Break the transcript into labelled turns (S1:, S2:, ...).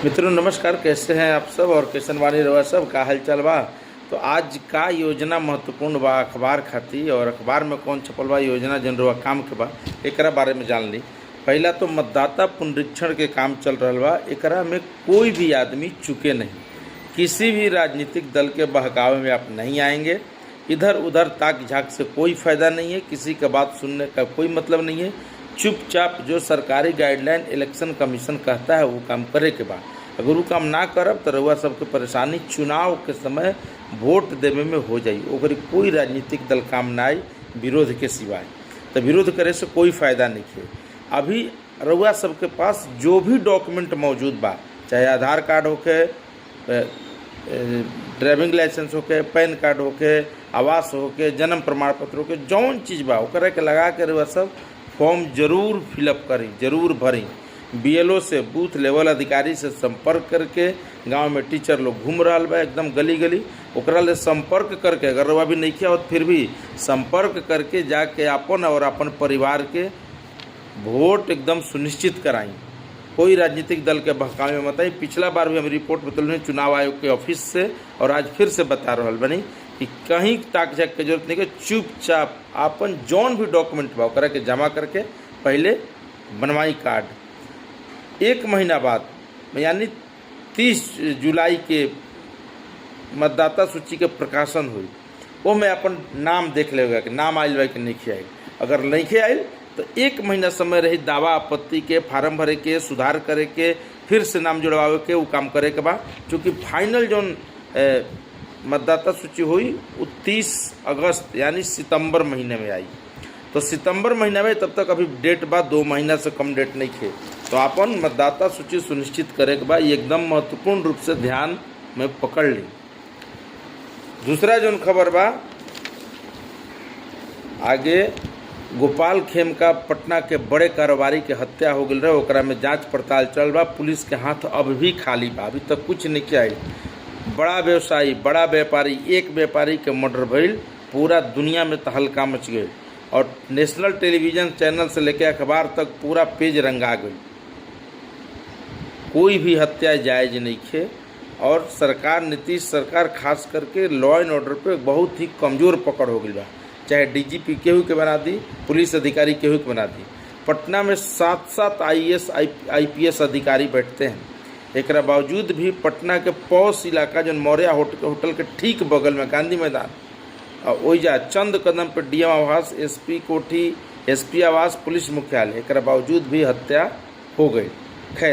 S1: मित्रों नमस्कार, कैसे हैं आप सब और कैसन वाणी रवा सब का हाल चाल बा। तो आज का योजना महत्वपूर्ण बा अखबार खाती और अखबार में कौन छपल बा योजना जन रवा काम के बा एकरा बारे में जान ली। पहला तो मतदाता पुनरीक्षण के काम चल रहा बा। एकरा में कोई भी आदमी चुके नहीं, किसी भी राजनीतिक दल के बहकावे में आप नहीं आएंगे। इधर उधर ताक झाक से कोई फ़ायदा नहीं है, किसी का बात सुनने का कोई मतलब नहीं है। चुपचाप जो सरकारी गाइडलाइन इलेक्शन कमीशन कहता है वो काम करे के बाद, अगर वो काम ना करब तो रउआ सबके परेशानी चुनाव के समय वोट देवे में हो जाई। ओकरी कोई राजनीतिक दल काम ना आई विरोध के सिवाय, तो विरोध करे से कोई फ़ायदा नहीं है। अभी रउआ सबके पास जो भी डॉक्यूमेंट मौजूद बा, चाहे आधार कार्ड होके, ड्राइविंग लाइसेंस होके, पैन कार्ड होके, आवास होके, जन्म प्रमाण पत्र होके, जौन चीज़ बा ओकरा के लगा के रउआ सब फॉर्म जरूर फिलअप करी, जरूर भरी। बीएलओ से बूथ लेवल अधिकारी से संपर्क करके, गांव में टीचर लोग घूम रहा बा एकदम गली गली, ओकरा ले संपर्क करके, अगर रउआ भी नहीं किया हो फिर भी संपर्क करके जाके अपन और अपन परिवार के वोट एकदम सुनिश्चित कराई। कोई राजनीतिक दल के बहकावे में मत आई। पिछला बार भी हम रिपोर्ट बतल चुनाव आयोग के ऑफिस से, और आज फिर से बता रहा बनी कि कहीं ताक झाक के जरूरत नहीं है। चुपचाप अपन जौन भी डॉक्यूमेंट बा ओकरा के जमा करके पहले बनवाई कार्ड। 1 महीना बाद यानी 30 जुलाई के मतदाता सूची के प्रकाशन हुई, वो में अपन नाम देख लेगा कि नाम आयल बा कि नहीं आयल। अगर नहीं आयल तो 1 महीना समय रही दावा आपत्ति के, फार्म भरे के, सुधार करे के, फिर से नाम जुड़वावे के, वो काम करे के बाद। चूँकि फाइनल जो मतदाता सूची हुई वो 30 अगस्त यानी सितंबर महीने में आई। तो सितंबर महीने में तब तक अभी डेट बाद 2 महीना से कम डेट नहीं थे। तो अपन मतदाता सूची सुनिश्चित करे के बाद एकदम महत्वपूर्ण रूप से ध्यान में पकड़ ली। दूसरा जो खबर बा आगे, गोपाल खेमका पटना के बड़े कारोबारी के हत्या हो गई रहे, ओकरा में जांच पड़ताल चल बा। पुलिस के हाथ अब भी खाली बा, अभी तक कुछ नहीं किया। बड़ा व्यवसायी, बड़ा व्यापारी, एक व्यापारी के मर्डर भइल, पूरा दुनिया में तहलका मच गई और नेशनल टेलीविज़न चैनल से लेकर अखबार तक पूरा पेज रंगा गई। कोई भी हत्या जायज़ नहीं है और सरकार, नीतीश सरकार खास करके लॉ एंड ऑर्डर पे बहुत ही कमज़ोर पकड़ हो गई बा। चाहे डीजीपी केहू के बना दी, पुलिस अधिकारी केहू के बना दी। पटना में 7-7 आईएएस आईपीएस अधिकारी बैठते हैं। एक बावजूद भी पटना के पौष इलाका जो मौर्या होटल के ठीक बगल में गांधी मैदान और ओइजा चंद कदम पर डीएम आवास, एसपी कोठी, एसपी आवास, पुलिस मुख्यालय, एक बावजूद भी हत्या हो गई। खैर